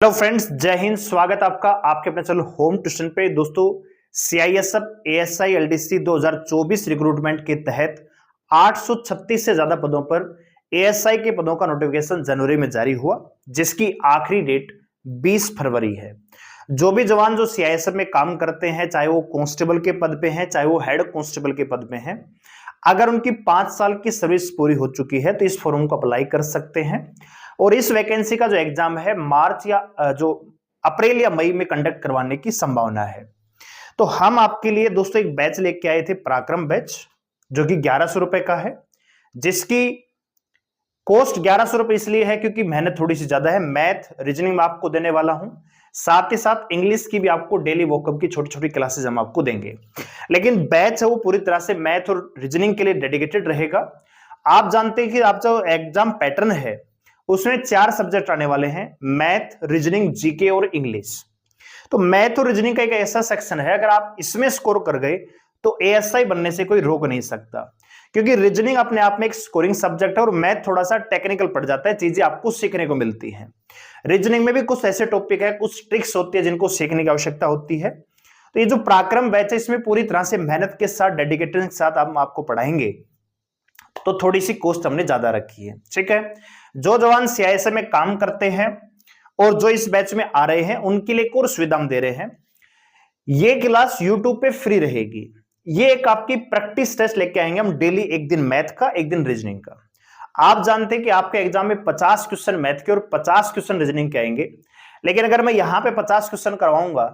Hello friends, जय हिंद। स्वागत आपका आपके अपने चैनल होम ट्यूशन पे। दोस्तों, सीआईएसएफ एएसआई एलडीसी 2024 रिक्रूटमेंट के तहत 836 से ज्यादा पदों पर एएसआई के पदों का नोटिफिकेशन जनवरी में जारी हुआ, जिसकी आखिरी डेट 20 फरवरी है। जो भी जवान जो सीआईएसएफ में काम करते हैं, चाहे वो कांस्टेबल के पद पे हैं, चाहे वो हेड कांस्टेबल के पद पे हैं, अगर उनकी 5 साल की सर्विस पूरी हो चुकी है तो इस फॉर्म को अप्लाई कर सकते हैं। और इस वैकेंसी का जो एग्जाम है मार्च या जो अप्रैल या मई में कंडक्ट करवाने की संभावना है। तो हम आपके लिए दोस्तों एक बैच लेके आए थे, पराक्रम बैच, जो कि 1100 रुपए का है, जिसकी कॉस्ट 1100 रुपए इसलिए है क्योंकि मेहनत थोड़ी सी ज्यादा है। मैथ रीजनिंग में आपको देने वाला हूं, साथ ही साथ इंग्लिश की भी आपको डेली वोकअप की छोटी छोटी क्लासेस हम आपको देंगे। लेकिन बैच है वो पूरी तरह से मैथ और रीजनिंग के लिए डेडिकेटेड रहेगा। आप जानते हैं कि आप जो एग्जाम पैटर्न है उसमें 4 सब्जेक्ट आने वाले हैं, मैथ, रीजनिंग, जीके और इंग्लिश। तो मैथ और रीजनिंग का एक ऐसा सेक्शन है, अगर आप इसमें स्कोर कर गए तो एएसआई बनने से कोई रोक नहीं सकता, क्योंकि रीजनिंग अपने आप में एक स्कोरिंग सब्जेक्ट है और मैथ थोड़ा सा टेक्निकल पड़ जाता है, चीजें आपको सीखने को मिलती हैं। रीजनिंग में भी कुछ ऐसे टॉपिक है, कुछ ट्रिक्स होती है जिनको सीखने की आवश्यकता होती है। तो ये जो पराक्रम बैच है इसमें पूरी तरह से मेहनत के साथ, डेडिकेशन के साथ हम आपको पढ़ाएंगे, तो थोड़ी सी कॉस्ट हमने ज्यादा रखी है। ठीक है, जो जवान सीआईएसएफ में काम करते हैं और जो इस बैच में आ रहे हैं उनके लिए एक और सुविधा हम दे रहे हैं। ये क्लास यूट्यूब पे फ्री रहेगी। ये एक आपकी प्रैक्टिस टेस्ट लेके आएंगे हम डेली, एक दिन मैथ का, एक दिन रीजनिंग का। आप जानते हैं कि आपके एग्जाम में 50 क्वेश्चन मैथ के और 50 क्वेश्चन रीजनिंग के आएंगे, लेकिन अगर मैं यहां पे 50 क्वेश्चन करवाऊंगा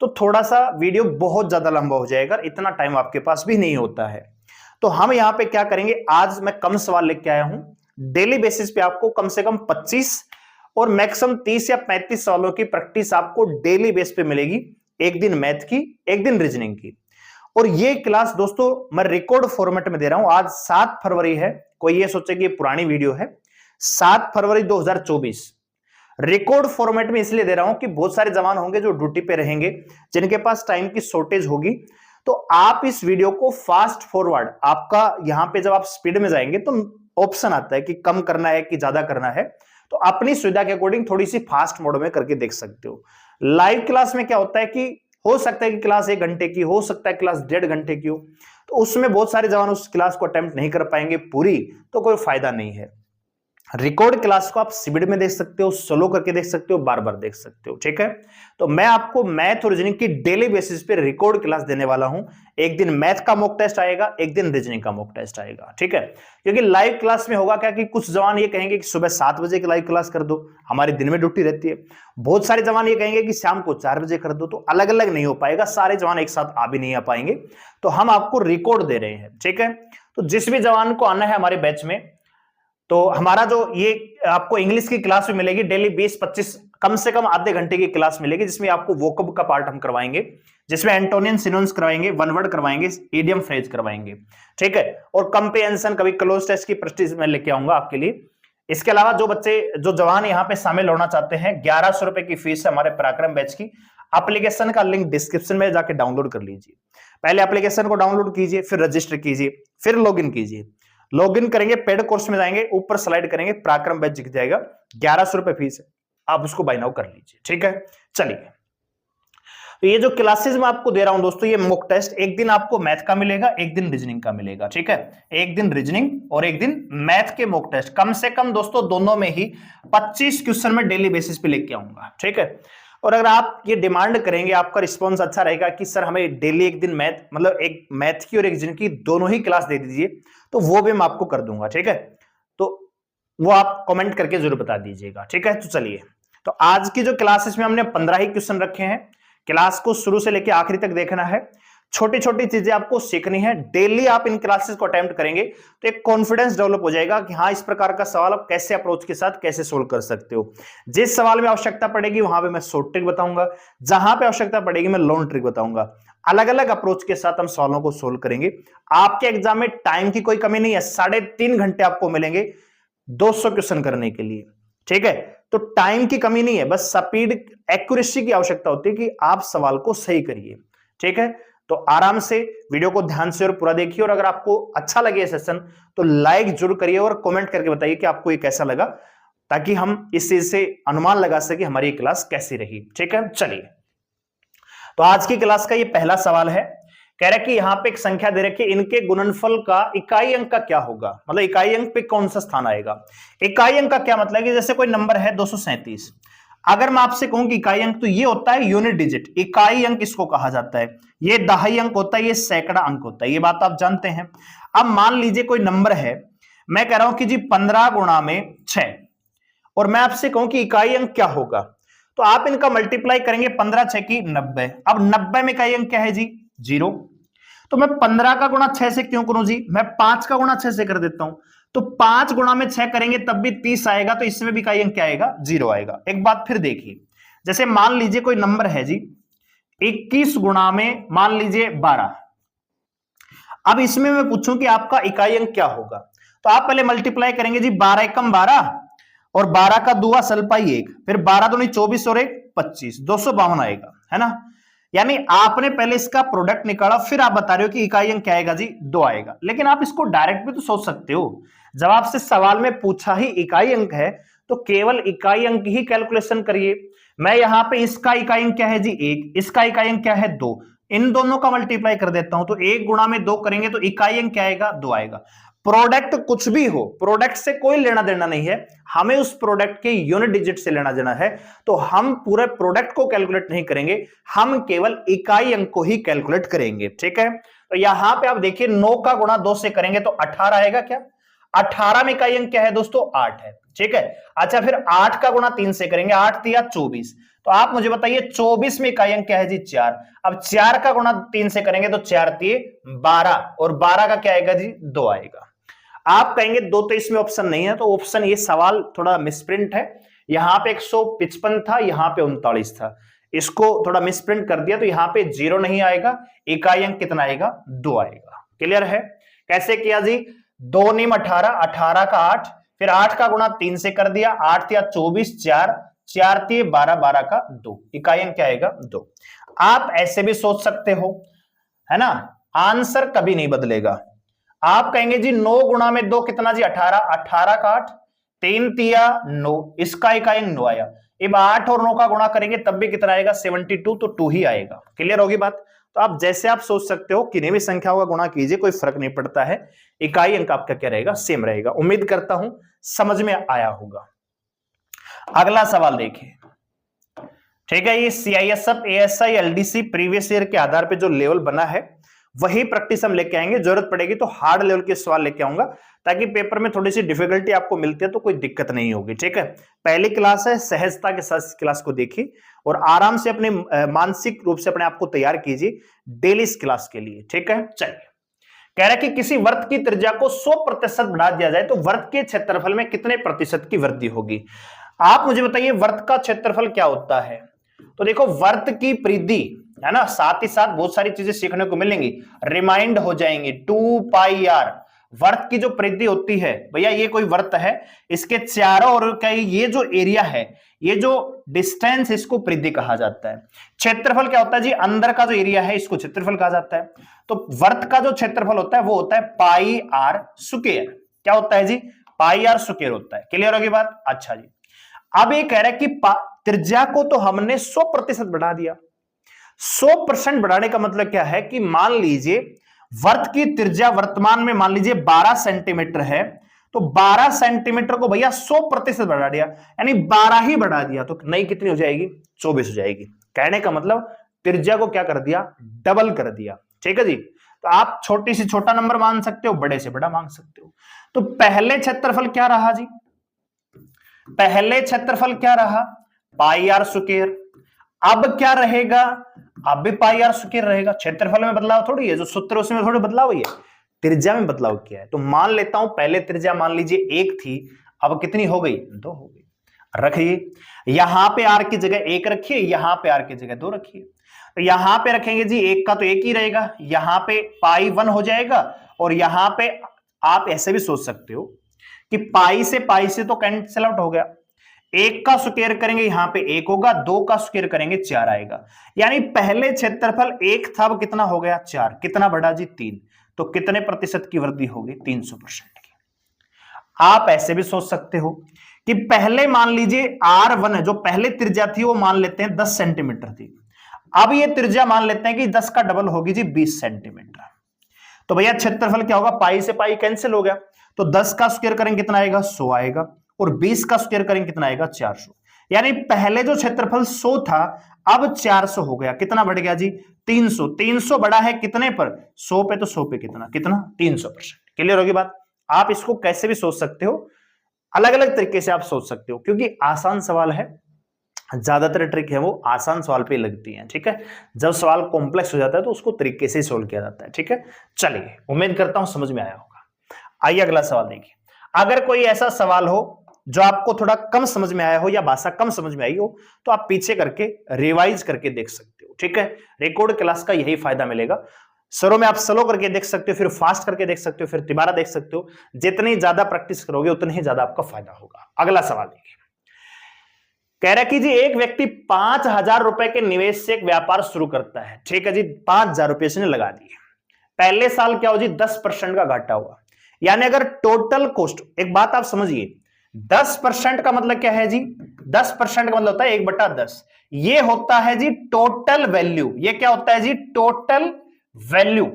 तो थोड़ा सा वीडियो बहुत ज्यादा लंबा हो जाएगा, इतना टाइम आपके पास भी नहीं होता है। तो हम यहां पे क्या करेंगे, आज मैं कम सवाल लेके आया हूं। डेली बेसिस पे आपको कम से कम 25 और मैक्सिमम 30 या 35 सवालों की प्रैक्टिस आपको डेली बेस पे मिलेगी, एक दिन मैथ की, एक दिन रीजनिंग की। और ये क्लास दोस्तों मैं रिकॉर्ड फॉर्मेट में दे रहा हूं। आज 7 फरवरी है, कोई ये सोचे कि ये पुरानी वीडियो है। 7 फरवरी 2024 रिकॉर्ड फॉर्मेट में इसलिए दे रहा हूं कि बहुत सारे जवान होंगे जो ड्यूटी पे रहेंगे, जिनके पास टाइम की शॉर्टेज होगी। तो आप इस वीडियो को फास्ट फॉरवर्ड, आपका यहां पे जब आप स्पीड में जाएंगे तो ऑप्शन आता है कि कम करना है कि ज्यादा करना है, तो अपनी सुविधा के अकॉर्डिंग थोड़ी सी फास्ट मोड में करके देख सकते हो। लाइव क्लास में क्या होता है कि हो सकता है कि क्लास 1 घंटे की हो, सकता है क्लास 1.5 घंटे की हो, तो उसमें बहुत सारे जवान उस क्लास को अटेम्प्ट नहीं कर पाएंगे पूरी, तो कोई फायदा नहीं है। रिकॉर्ड क्लास को आप स्पीड में देख सकते हो, स्लो करके देख सकते हो, बार बार देख सकते हो। ठीक है, तो मैं आपको मैथ और रीजनिंग की डेली बेसिस पे रिकॉर्ड क्लास देने वाला हूं। एक दिन मैथ का मॉक टेस्ट आएगा, एक दिन रीजनिंग का मॉक टेस्ट आएगा। ठीक है, क्योंकि लाइव क्लास में होगा क्या कि कुछ जवान ये कहेंगे कि सुबह 7 बजे की लाइव क्लास कर दो, हमारी दिन में ड्यूटी रहती है। बहुत सारे जवान ये कहेंगे कि शाम को 4 बजे कर दो, तो अलग अलग नहीं हो पाएगा, सारे जवान एक साथ आ भी नहीं आ पाएंगे। तो हम आपको रिकॉर्ड दे रहे हैं। ठीक है, तो जिस भी जवान को आना है हमारे बैच में, तो हमारा जो ये आपको इंग्लिश की क्लास भी मिलेगी डेली 20-25, कम से कम आधे घंटे की क्लास मिलेगी, जिसमें आपको वोकब का पार्ट हम करवाएंगे, जिसमें एंटोनियन सिनोनिम्स करवाएंगे, वन वर्ड करवाएंगे, इडियम फ्रेज करवाएंगे। ठीक है, और कंप्रिहेंशन कभी क्लोज टेस्ट की प्रैक्टिस में लेके आऊंगा आपके लिए। इसके अलावा जो जवान यहाँ पे शामिल होना चाहते हैं, 1100 रुपए की फीस है हमारे पराक्रम बैच की। एप्लीकेशन का लिंक डिस्क्रिप्शन में जाके डाउनलोड कर लीजिए। पहले एप्लीकेशन को डाउनलोड कीजिए, फिर रजिस्टर कीजिए, फिर लॉगिन कीजिए। लॉगिन करेंगे, पेड कोर्स में जाएंगे, ऊपर स्लाइड करेंगे, पराक्रम बैच दिख जाएगा। 1100 रुपए फीस है, आप उसको बाय नाउ कर लीजिए। ठीक है, चलिए। तो ये जो क्लासेस मैं आपको दे रहा हूं दोस्तों, ये मॉक टेस्ट, एक दिन आपको मैथ का मिलेगा, एक दिन रीजनिंग का मिलेगा। ठीक है, एक दिन रीजनिंग और एक दिन मैथ के मॉक टेस्ट, कम से कम दोस्तों दोनों में ही 25 क्वेश्चन में डेली बेसिस पे लेके आऊंगा। ठीक है, और अगर आप ये डिमांड करेंगे, आपका रिस्पॉन्स अच्छा रहेगा कि सर हमें डेली एक दिन मैथ, मतलब एक मैथ की और एक रीजनिंग की दोनों ही क्लास दे दीजिए, तो वो भी मैं आपको कर दूंगा। ठीक है, तो वो आप कमेंट करके जरूर बता दीजिएगा। ठीक है, तो चलिए, तो आज की जो क्लासेस में हमने 15 ही क्वेश्चन रखे हैं। क्लास को शुरू से लेकर आखिरी तक देखना है, छोटी छोटी चीजें आपको सीखनी है। डेली आप इन क्लासेस को अटेम्प्ट करेंगे तो एक कॉन्फिडेंस डेवलप हो जाएगा कि हाँ, इस प्रकार का सवाल आप कैसे अप्रोच के साथ कैसे सोल्व कर सकते हो। जिस सवाल में आवश्यकता पड़ेगी वहां पे मैं शॉर्ट ट्रिक बताऊंगा, जहां पे आवश्यकता पड़ेगी मैं लॉन्ग ट्रिक बताऊंगा। अलग अलग अप्रोच के साथ हम सवालों को सोल्व करेंगे। आपके एग्जाम में टाइम की कोई कमी नहीं है, 3.5 घंटे आपको मिलेंगे 200 क्वेश्चन करने के लिए। ठीक है, तो टाइम की कमी नहीं है, बस स्पीड, एक्यूरेसी की आवश्यकता होती है कि आप सवाल को सही करिए। ठीक है, तो आराम से वीडियो को ध्यान से और पूरा देखिए, और अगर आपको अच्छा लगे सेशन तो लाइक जरूर करिए और कमेंट करके बताइए कि आपको ये कैसा लगा, ताकि हम इस चीज से अनुमान लगा सके हमारी ये क्लास कैसी रही। ठीक है, चलिए तो आज की क्लास का ये पहला सवाल है। कह रहा है कि यहां पे एक संख्या दे रखी है, इनके गुणनफल का इकाई अंक का क्या होगा, मतलब इकाई अंक पे कौन सा स्थान आएगा। इकाई अंक का क्या मतलब है कि जैसे कोई नंबर है 237, अगर मैं आपसे कहूं कि इकाई अंक, तो ये होता है यूनिट डिजिट, इकाई अंक इसको कहा जाता है। ये दहाई अंक होता है, ये सैकड़ा अंक होता है, ये बात आप जानते हैं। अब मान लीजिए कोई नंबर है, मैं कह रहा हूं कि जी 15 गुणा में 6, और मैं आपसे कहूं कि इकाई अंक क्या होगा, तो आप इनका मल्टीप्लाई करेंगे, 15 6 की 90। अब 90 में इकाई अंक क्या है जी 0, तो मैं 15 का गुणा 6 से क्यों करूं जी, मैं 5 का गुणा 6 से कर देता हूं, तो 5 गुणा में 6 करेंगे तब भी 30 आएगा, तो इसमें भी इकाई अंक क्या आएगा 0 आएगा। एक बात फिर देखिए, जैसे मान लीजिए कोई नंबर है जी 21 गुणा में मान लीजिए 12, अब इसमें मैं पूछूं कि आपका इकाई अंक क्या होगा, तो आप पहले मल्टीप्लाई करेंगे जी 12 एकम 12 और 12 का दुआ सलपाई 1, फिर 12 दूनी 24 और 1 25, 252 आएगा, है ना। यानी आपने पहले इसका प्रोडक्ट निकाला, फिर आप बता रहे हो कि इकाई अंक क्या आएगा जी 2 आएगा। लेकिन आप इसको डायरेक्ट भी तो सोच सकते हो, जब आपसे सवाल में पूछा ही इकाई अंक है तो केवल इकाई अंक ही कैलकुलेशन करिए। मैं यहां पे इसका इकाई अंक क्या है जी 1, इसका इकाई अंक क्या है 2, इन दोनों का मल्टीप्लाई कर देता हूं, तो 1 गुणा में 2 करेंगे तो इकाई अंक क्या आएगा 2 आएगा। प्रोडक्ट कुछ भी हो, प्रोडक्ट से कोई लेना देना नहीं है, हमें उस प्रोडक्ट के यूनिट डिजिट से लेना देना है, तो हम पूरे प्रोडक्ट को कैलकुलेट नहीं करेंगे, हम केवल इकाई अंक को ही कैलकुलेट करेंगे। ठीक है, तो यहां पे आप देखिए 9 का गुणा 2 से करेंगे तो 18 आएगा, क्या 18 में इकाई अंक क्या है दोस्तों 8 है। ठीक है, अच्छा फिर 8 का गुणा 3 से करेंगे, 8 तिया 24, तो आप मुझे बताइए 24 में इकाई अंक क्या है जी 4। अब 4 का गुणा 3 से करेंगे तो 4 तिये 12, और 12 का क्या आएगा जी 2 आएगा। आप कहेंगे 2 तो इसमें ऑप्शन नहीं है, तो ऑप्शन, ये सवाल थोड़ा मिसप्रिंट है, यहां पे 155 था, यहां पे 39 था, इसको थोड़ा मिसप्रिंट कर दिया, तो यहां पे 0 नहीं आएगा, इकाई अंक कितना आएगा 2 आएगा। क्लियर है, कैसे किया जी 2 नीम 18, 18 का 8, फिर 8 का गुणा 3 से कर दिया, 8 तिया 24, 4 4 तिये 12, 12 का 2, इकाई अंक क्या आएगा 2। आप ऐसे भी सोच सकते हो, है ना, आंसर कभी नहीं बदलेगा। आप कहेंगे जी 9 गुणा में 2 कितना जी 18, 18 का 8, 3 तिया 9, इसका इकाई अंक 9 आया। अब 8 और 9 का गुणा करेंगे तब भी कितना आएगा 72, तो 2 ही आएगा। क्लियर होगी बात, तो आप जैसे आप सोच सकते हो, किन्हीं भी संख्याओं का गुणा कीजिए, कोई फर्क नहीं पड़ता है, इकाई अंक आपका क्या रहेगा सेम रहेगा। उम्मीद करता हूं समझ में आया होगा। अगला सवाल देखिए, ठीक है, ये CISF ASI LDC previous year के आधार पे जो लेवल बना है वही प्रैक्टिस हम लेके आएंगे, जरूरत पड़ेगी तो हार्ड लेवल के सवाल लेके आऊंगा, ताकि पेपर में थोड़ी सी डिफिकल्टी आपको मिलती है तो कोई दिक्कत नहीं होगी। ठीक है, पहली क्लास है, सहजता के साथ इस क्लास को देखिए और आराम से अपने मानसिक रूप से अपने आप को तैयार कीजिए डेली इस क्लास के लिए। ठीक है, चलिए, कह रहा है कि किसी वर्त की त्रिज्या को 100% बढ़ा दिया जाए तो वर्त के क्षेत्रफल में कितने प्रतिशत की वृद्धि होगी। आप मुझे बताइए वर्त का क्षेत्रफल क्या होता है। तो देखो वर्त की परिधि है ना, साथ ही साथ बहुत सारी चीजें सीखने को मिलेंगी, रिमाइंड हो जाएंगी। 2 पाई आर वर्त की जो परिधि होती है, भैया ये कोई वर्त है, इसके चारों ओर का ये जो एरिया है, ये जो डिस्टेंस, इसको परिधि कहा जाता है। क्षेत्रफल क्या होता है जी, अंदर का जो एरिया है इसको क्षेत्रफल कहा जाता है। तो वर्त का जो क्षेत्रफल होता है वो होता है पाई आर स्क्वायर। क्या होता है जी, पाई आर स्क्वायर होता है। क्लियर होगी बात, अच्छा जी। अब ये कह रहा है कि त्रिज्या को तो हमने 100% बढ़ा दिया। 100% बढ़ाने का मतलब क्या है कि मान लीजिए वर्त की त्रिज्या वर्तमान में मान लीजिए 12 सेंटीमीटर है, तो 12 सेंटीमीटर को भैया 100% बढ़ा दिया, यानी 12 ही बढ़ा दिया, तो नई कितनी हो जाएगी 24 हो जाएगी। कहने का मतलब त्रिज्या को क्या कर दिया, डबल कर दिया। ठीक है जी, तो आप छोटी से छोटा नंबर मान सकते हो, बड़े से बड़ा मान सकते हो। तो पहले क्षेत्रफल क्या रहा जी, पहले क्षेत्रफल क्या रहा पाई आर स्क्वायर। अब क्या रहेगा, अब भी पाई आर स्क्वायर रहेगा। क्षेत्रफल में बदलाव थोड़ी है, जो सूत्र उसमें थोड़ी बदलाव हुई है, त्रिज्या में बदलाव किया है। तो मान लेता हूं पहले त्रिज्या मान लीजिए 1 थी, अब कितनी हो गई 2 हो गई। रखिए यहां पे आर की जगह 1 रखिए, यहां पे आर की जगह 2 रखिए। तो यहां पे रखेंगे जी 1 का तो 1 ही रहेगा, यहां पे पाई 1 हो जाएगा, और यहां पे आप ऐसे भी सोच सकते हो कि पाई से तो कैंसिल आउट हो गया, 1 का स्क्वायर करेंगे यहां पे 1 होगा, 2 का स्क्वायर करेंगे 4 आएगा। यानी पहले क्षेत्रफल 1 था, अब कितना हो गया 4, कितना बढ़ा जी 3, तो कितने प्रतिशत की वृद्धि होगी 300% की। आप ऐसे भी सोच सकते हो कि पहले मान लीजिए R1 है, जो पहले त्रिज्या थी वो मान लेते हैं 10 सेंटीमीटर थी। अब ये त्रिज्या मान लेते हैं कि 10 का डबल होगी जी 20 सेंटीमीटर। तो भैया क्षेत्रफल क्या होगा, पाई से पाई कैंसिल हो गया, तो 10 का स्क्वायर करेंगे कितना आएगा 100 आएगा, और 20 का स्क्वायर करेंगे कितना आएगा 400। यानी पहले जो क्षेत्रफल 100 था अब 400 हो गया, कितना बढ़ गया जी 300। 300 बड़ा है कितने पर 100 पे, तो 100 पे कितना कितना 300%। क्लियर होगी बात। आप इसको कैसे भी सोच सकते हो, अलग अलग तरीके से आप सोच सकते हो, क्योंकि आसान सवाल है, ज्यादातर ट्रिक है वो आसान सवाल पे लगती है। ठीक है, जब सवाल कॉम्प्लेक्स हो जाता है तो उसको तरीके से सोल्व किया जाता है। ठीक है, चलिए उम्मीद करता हूं समझ में आया होगा। आइए अगला सवाल देखिए। अगर कोई ऐसा सवाल हो जो आपको थोड़ा कम समझ में आया हो या भाषा कम समझ में आई हो, तो आप पीछे करके रिवाइज करके देख सकते हो। ठीक है, रिकॉर्ड क्लास का यही फायदा मिलेगा। सरों में आप स्लो करके देख सकते हो, फिर फास्ट करके देख सकते हो, फिर दोबारा देख सकते हो। जितनी ज्यादा प्रैक्टिस करोगे उतनी ही ज्यादा आपका फायदा होगा। अगला सवाल देखिए, कह रहा कि जी एक व्यक्ति 5,000 रुपए के निवेश से एक व्यापार शुरू करता है। ठीक है जी, 5,000 रुपए इसने लगा दिए। पहले साल क्या हो जी 10% का घाटा हुआ। यानी अगर टोटल कॉस्ट, एक बात आप समझिए, 10% का मतलब क्या है जी, 10% का मतलब होता है 1/10। ये होता है जी टोटल वैल्यू। ये क्या होता है जी टोटल वैल्यू,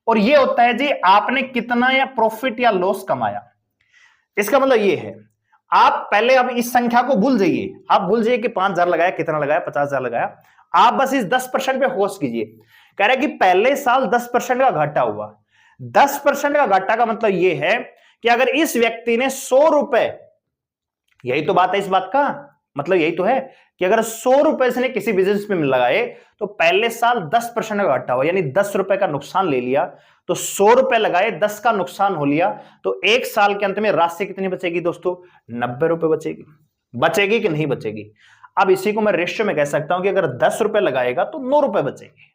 और ये होता है जी आपने कितना या प्रॉफिट या लॉस कमाया। इसका मतलब ये है, आप पहले अब इस संख्या को भूल जाइए, आप भूल जाइए कि 5,000 लगाया, कितना लगाया 50,000 लगाया, आप बस इस 10% पे फोकस कीजिए। कह रहा है कि पहले साल 10% का घाटा हुआ। 10% का घाटा का मतलब यह है कि अगर इस व्यक्ति ने 100 रुपए, यही तो बात है इस बात का मतलब, यही तो है कि अगर 100 रुपए इसने किसी बिजनेस में लगाए तो पहले साल 10% का घाटा हुआ, यानी 10 रुपए का नुकसान ले लिया। तो 100 रुपए लगाए, 10 का नुकसान हो लिया, तो एक साल के अंत में राशि कितनी बचेगी दोस्तों 90 रुपए बचेगी। बचेगी कि नहीं बचेगी। अब इसी को मैं रेशियो में कह सकता हूं कि अगर 10 रुपए लगाएगा तो 9 रुपए बचेंगे।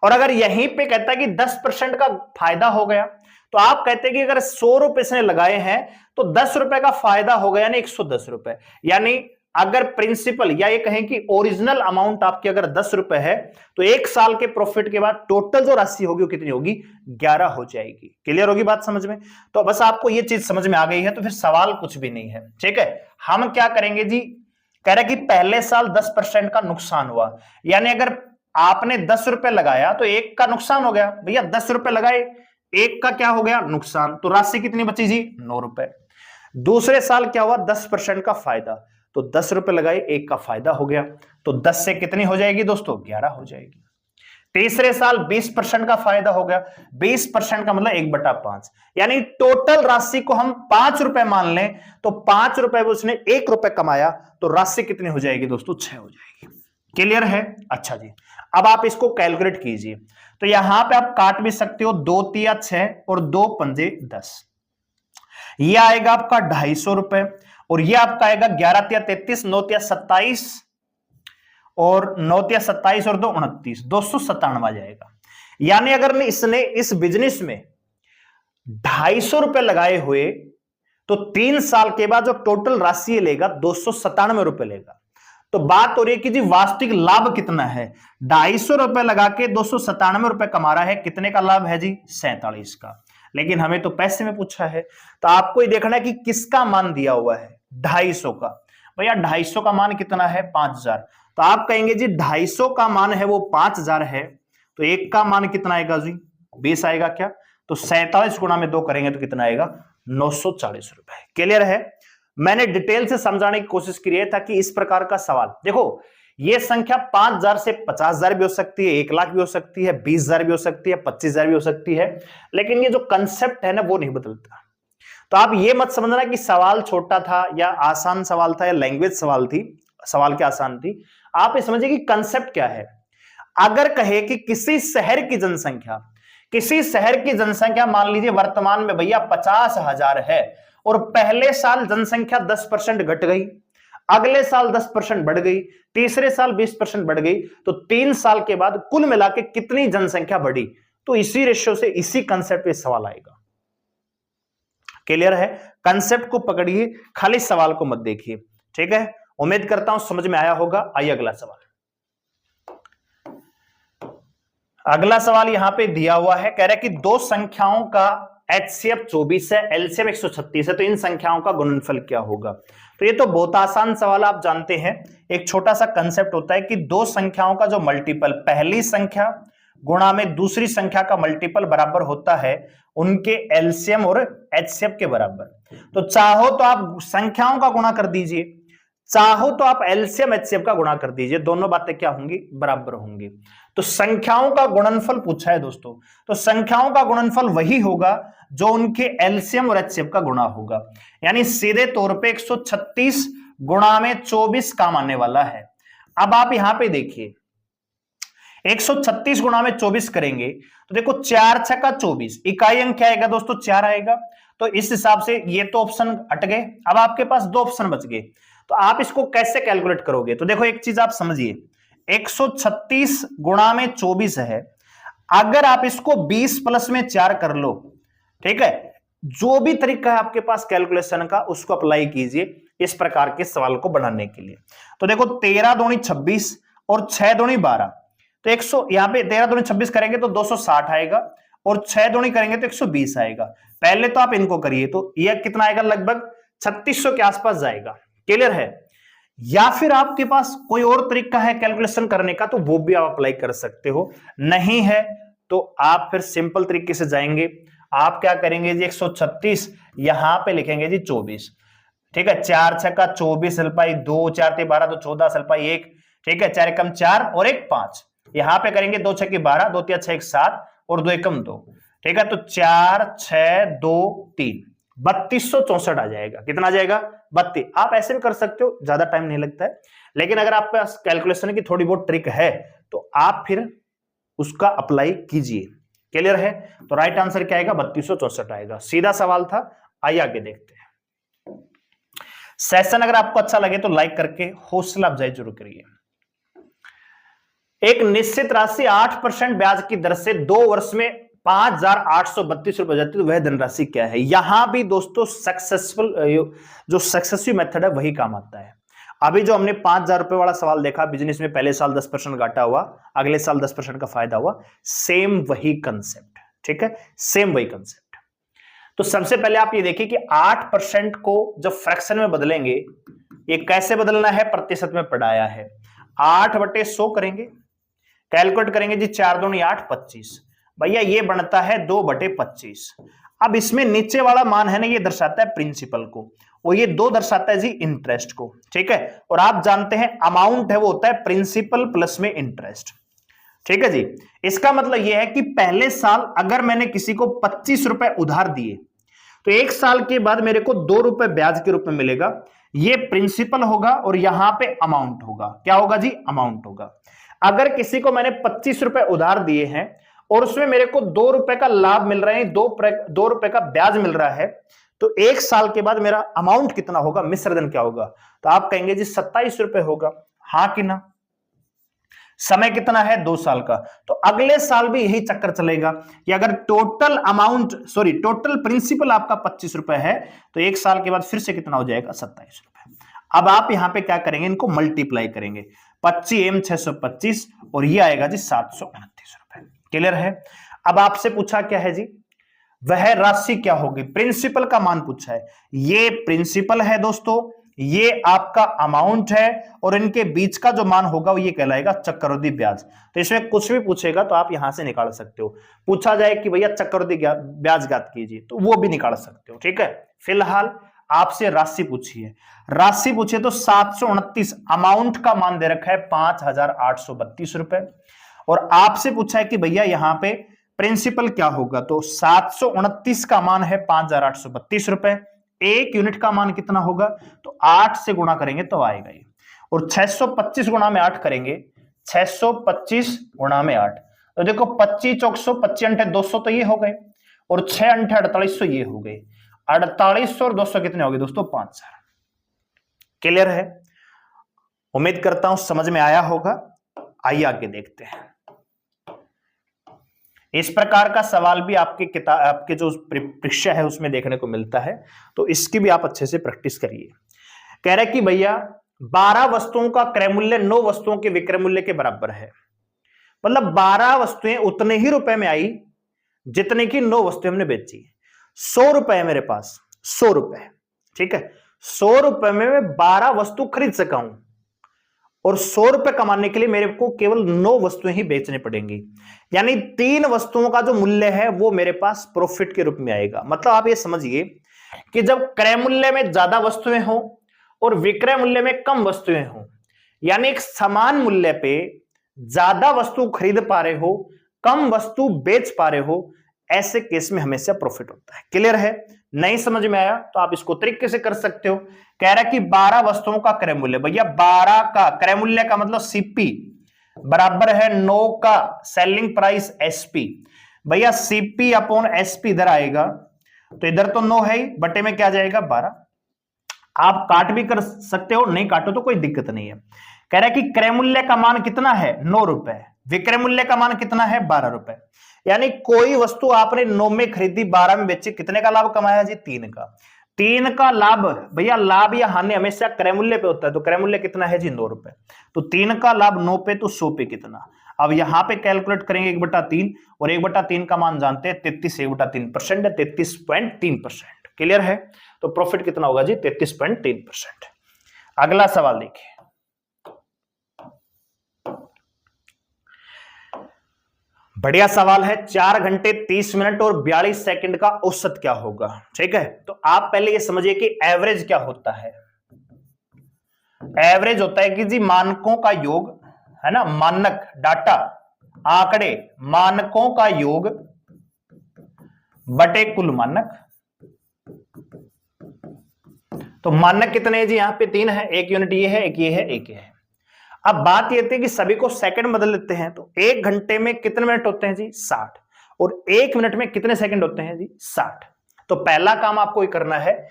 और अगर यहीं पे कहता है कि 10% का फायदा हो गया, तो आप कहते हैं कि अगर 100 रुपए इसने लगाए हैं तो 10 रुपए का फायदा हो गया, यानी 110 रुपए। यानी अगर प्रिंसिपल या ये कहें कि ओरिजिनल अमाउंट आपकी अगर 10 रुपए है, तो एक साल के प्रॉफिट के बाद टोटल जो राशि होगी वो कितनी होगी 11 हो जाएगी। क्लियर होगी बात समझ में। तो बस आपको ये चीज समझ में आ गई है तो फिर सवाल कुछ भी नहीं है। ठीक है, हम क्या करेंगे जी, कह रहे कि पहले साल 10% का नुकसान हुआ, यानी अगर आपने 10 रुपए लगाया तो एक का नुकसान हो गया। भैया 10 रुपए लगाए, एक का क्या हो गया नुकसान, तो राशि कितनी बची जी 9 रुपए। दूसरे साल क्या हुआ 10% का फायदा, तो 10 रुपए लगाए, एक का फायदा हो गया, तो 10 से कितनी हो जाएगी दोस्तों 11 हो जाएगी। तीसरे साल 20% का फायदा हो गया, 20% का मतलब 1/5, यानी टोटल राशि को हम 5 रुपए मान लें तो 5 रुपए उसने 1 रुपए कमाया, तो राशि कितनी हो जाएगी दोस्तों 6 हो जाएगी। क्लियर है। अच्छा जी, अब आप इसको कैलकुलेट कीजिए। तो यहां पे आप काट भी सकते हो, 2 तिया 6 और 2 पंजे 10। ये आएगा आपका 250 रुपए, और ये आपका आएगा 11 तिया 33, 9 तिया 27 और 9 तिया 27 और 2 29, 297 आ जाएगा। यानी अगर इसने इस बिजनेस में 250 रुपए लगाए हुए तो 3 साल के बाद जो टोटल राशि लेगा 297 रुपए लेगा। तो बात हो रही है कि जी वास्तविक लाभ कितना है, 250 रुपए लगा के 297 रुपए कमा रहा है, कितने का लाभ है जी 47 का। लेकिन हमें तो पैसे में पूछा है, तो आपको ही देखना है कि किसका मान दिया हुआ है 250 का। भैया 250 का मान कितना है 5,000, तो आप कहेंगे जी 250 का मान है वो 5,000 है, तो एक का मान कितना आएगा जी 20 आएगा क्या, तो 47 गुणा में 2 करेंगे तो कितना आएगा 940 रुपए। क्लियर है। मैंने डिटेल से समझाने की कोशिश की है ताकि इस प्रकार का सवाल, देखो ये संख्या 5,000 से 50,000 भी हो सकती है, 1 लाख भी हो सकती है, 20,000 भी हो सकती है, 25,000 भी हो सकती है, लेकिन ये जो कंसेप्ट है ना वो नहीं बदलता। तो आप ये मत समझना कि सवाल छोटा था या आसान सवाल था या लैंग्वेज सवाल थी, सवाल क्या आसान थी। आप ये समझिए कि कंसेप्ट क्या है। अगर कहे कि किसी शहर की जनसंख्या मान लीजिए वर्तमान में भैया 50,000 है, और पहले साल जनसंख्या 10% घट गई, अगले साल 10% बढ़ गई, तीसरे साल 20% बढ़ गई, तो 3 साल के बाद कुल मिला के कितनी जनसंख्या बढ़ी, तो इसी रेशियो से इसी कंसेप्ट पे सवाल आएगा। क्लियर है। कंसेप्ट को पकड़िए, खाली सवाल को मत देखिए। ठीक है, उम्मीद करता हूं समझ में आया होगा। आइए अगला सवाल। अगला सवाल यहां पे दिया हुआ है, कह रहा है कि दो संख्याओं का HCF 24 है, LCM 136 है, तो इन संख्याओं का गुणनफल क्या होगा? तो ये तो बहुत आसान सवाल, आप जानते हैं। एक छोटा सा कंसेप्ट होता है कि दो संख्याओं का जो मल्टीपल, पहली संख्या गुणा में दूसरी संख्या का मल्टीपल बराबर होता है उनके एलसीएम और एचसीएफ के बराबर। तो चाहो तो आप संख्याओं का गुणा कर दीजिए, चाहो तो आप एलसीएम एचसीएफ का गुणा कर दीजिए, दोनों बातें क्या होंगी? बराबर होंगी। तो संख्याओं का गुणनफल पूछा है दोस्तों, तो संख्याओं का गुणनफल वही होगा जो उनके एलसीएम और एचसीएफ का गुणा होगा। यानी सीधे तौर पे 136 गुणा में 24 काम आने वाला है। अब आप यहां पे देखिए 136 गुणा में 24 करेंगे तो देखो 4 छक्का 24, इकाई अंक क्या आएगा दोस्तों? 4 आएगा। तो इस हिसाब से ये तो ऑप्शन हट गए, अब आपके पास दो ऑप्शन बच गए। तो आप इसको कैसे कैलकुलेट करोगे? तो देखो एक चीज आप समझिए, 136 गुणा में 24 है, अगर आप इसको 20 प्लस में 4 कर लो, ठीक है, जो भी तरीका है आपके पास कैलकुलेशन का उसको अप्लाई कीजिए इस प्रकार के सवाल को बनाने के लिए। तो देखो 13 दूनी 26 और 6 दूनी 12, तो 100 यहां पे 13 दूनी 26 करेंगे तो 260 आएगा और 6 दूनी करेंगे तो 120 आएगा। पहले तो आप इनको करिए, तो यह कितना आएगा? लगभग 3600 के आसपास जाएगा। क्लियर है? या फिर आपके पास कोई और तरीका है कैलकुलेशन करने का तो वो भी आप अप्लाई कर सकते हो, नहीं है तो आप फिर सिंपल तरीके से जाएंगे। आप क्या करेंगे जी? 136 यहां पे लिखेंगे जी 24, ठीक है, 4 छक्का 24 हलपाई 2, 4 ते 12 तो 14 हलपाई 1, ठीक है, 4 एकम 4 और 1 5, यहां पे करेंगे 2 छक्के 12, 2 तिया 6 7 और 2 एकम 2, ठीक है, तो 4 6 2 3 3264 आ जाएगा। कितना आ जाएगा? 32। आप ऐसे भी कर सकते हो, ज्यादा टाइम नहीं लगता है, लेकिन अगर आपके पास कैलकुलेशन की थोड़ी बहुत ट्रिक है तो आप फिर उसका अप्लाई कीजिए। क्लियर है? तो राइट आंसर क्या आएगा? 3264 आएगा। सीधा सवाल था, आइए आगे देखते हैं। सेशन अगर आपको अच्छा लगे तो लाइक करके हौसला अफजाई जरूर करिए। एक निश्चित राशि 8% ब्याज की दर से 2 वर्ष में 5,832 रुपए जाती है, तो वह धनराशि क्या है? यहां भी दोस्तों सक्सेसफुल जो सक्सेसिव मेथड है वही काम आता है। अभी जो हमने 5,000 रुपए वाला सवाल देखा, बिजनेस में पहले साल 10% घाटा हुआ, अगले साल 10% का फायदा हुआ, सेम वही कंसेप्ट, ठीक है, सेम वही कंसेप्ट। तो सबसे पहले आप ये देखिए कि 8% को जब फ्रैक्शन में बदलेंगे, ये कैसे बदलना है? प्रतिशत में पढ़ाया है। 8/100 करेंगे, कैलकुलेट करेंगे जी, 4 दूनी 8 25, भैया ये बनता है 2/25। अब इसमें नीचे वाला मान है ना, ये दर्शाता है प्रिंसिपल को और ये 2 दर्शाता है जी इंटरेस्ट को, ठीक है। और आप जानते हैं अमाउंट है वो होता है प्रिंसिपल प्लस में इंटरेस्ट, ठीक है जी। इसका मतलब यह है कि पहले साल अगर मैंने किसी को 25 रुपए उधार दिए तो 1 साल के बाद मेरे को 2 रुपए ब्याज के रूप में मिलेगा। ये प्रिंसिपल होगा और यहां पे अमाउंट होगा। क्या होगा जी? अमाउंट होगा। अगर किसी को मैंने 25 रुपए उधार दिए हैं और उसमें मेरे को 2 रुपए का लाभ मिल रहा है, 2 रुपए का ब्याज मिल रहा है, तो 1 साल के बाद मेरा अमाउंट कितना होगा? मिश्रधन क्या होगा? तो आप कहेंगे जी 27 रुपए होगा। हाँ कि ना? समय कितना है? 2 साल का। तो अगले साल भी यही चक्कर चलेगा कि अगर टोटल टोटल प्रिंसिपल आपका 25 रुपए है तो 1 साल के बाद फिर से कितना हो जाएगा? 27 रुपए। अब आप यहां पे क्या करेंगे? इनको मल्टीप्लाई करेंगे, 25 625 और ये आएगा जी 729 रुपए। क्लियर है? अब आपसे पूछा क्या है जी? वह राशि क्या होगी? प्रिंसिपल का मान पूछा है। ये प्रिंसिपल है दोस्तों, ये आपका अमाउंट है और इनके बीच का जो मान होगा वो ये कहलाएगा चक्रवृद्धि ब्याज। तो इसमें कुछ भी पूछेगा तो आप यहां से निकाल सकते हो। पूछा जाए कि भैया चक्रवृद्धि ब्याज ज्ञात कीजिए तो वो भी निकाल सकते हो, ठीक है। फिलहाल आपसे राशि पूछी है, राशि पूछे तो 729 अमाउंट का मान दे रखा है 5,832 रुपए और आपसे पूछा है कि भैया यहां पे प्रिंसिपल क्या होगा, तो 729 का मान है 5,832 रुपए। 1 यूनिट का मान कितना होगा? तो 8 से गुणा करेंगे तो आएगा ये, और 625 गुणा में 8 करेंगे, 625 गुणा में 8 तो देखो 25 चौक 100, 25 अंठे 200 तो ये हो गए और 6 अंठे 4800 ये हो गए। 4800 और 200 कितने हो गए दोस्तों? 5000। क्लियर है? उम्मीद करता हूं समझ में आया होगा। आइए आगे देखते हैं। इस प्रकार का सवाल भी आपके किताब, आपके जो परीक्षा है उसमें देखने को मिलता है, तो इसकी भी आप अच्छे से प्रैक्टिस करिए। कह रहे कि भैया 12 वस्तुओं का क्रय मूल्य 9 वस्तुओं के विक्रय मूल्य के बराबर है, मतलब 12 वस्तुएं उतने ही रुपए में आई जितने की 9 वस्तुएं हमने बेची। 100 रुपए है मेरे पास, 100 रुपए, ठीक है। 100 रुपए में मैं 12 वस्तु खरीद सका हूं और 100 रुपए कमाने के लिए मेरे को केवल 9 वस्तुएं ही बेचनी पड़ेंगी, यानी 3 वस्तुओं का जो मूल्य है वो मेरे पास प्रॉफिट के रूप में आएगा। मतलब आप ये समझिए कि जब क्रय मूल्य में ज्यादा वस्तुएं हो और विक्रय मूल्य में कम वस्तुएं हो, यानी एक समान मूल्य पे ज्यादा वस्तु खरीद पा रहे हो, कम वस्तु बेच पा रहे हो, ऐसे केस में हमेशा प्रॉफिट होता है। क्लियर है? नहीं समझ में आया तो आप इसको तरीके से कर सकते हो। कह रहा है कि 12 वस्तुओं का क्रय मूल्य, भैया 12 का क्रय मूल्य का मतलब सीपी बराबर है 9 का सेलिंग प्राइस एसपी। भैया सीपी अपॉन एसपी इधर आएगा तो इधर तो 9 है ही, बटे में क्या जाएगा 12। आप काट भी कर सकते हो, नहीं काटो तो कोई दिक्कत नहीं है। कह रहा है कि क्रय मूल्य का मान कितना है 9 रुपए, विक्रय मूल्य का मान कितना है 12 रुपए, यानी कोई वस्तु आपने 9 में खरीदी 12 में बेची, कितने का लाभ कमाया जी 3 का। 3 का लाभ, भैया लाभ या हानि हमेशा क्रय मूल्य पे होता है, तो क्रय मूल्य कितना है जी 9 रुपए, तो 3 का लाभ 9 पे तो 100 पे कितना। अब यहां पे कैलकुलेट करेंगे 1/3 और 1/3 का मान जानते हैं 33, 1/3% है 33.3%। क्लियर है? तो प्रॉफिट कितना होगा जी 33.3%। अगला सवाल देखिए, बढ़िया सवाल है। 4 घंटे 30 मिनट और 42 सेकंड का औसत क्या होगा? ठीक है, तो आप पहले ये समझिए कि एवरेज क्या होता है। एवरेज होता है कि जी मानकों का योग, है ना, मानक डाटा आंकड़े, मानकों का योग बटे कुल मानक। तो मानक कितने हैं जी? यहां पे 3 है, एक यूनिट ये है, एक ये है, एक ये है। अब बात यह थी कि सभी को सेकंड बदल लेते हैं, तो 1 घंटे में कितने मिनट होते हैं जी 60, और 1 मिनट में कितने सेकंड होते हैं जी 60। तो पहला काम आपको ये करना है,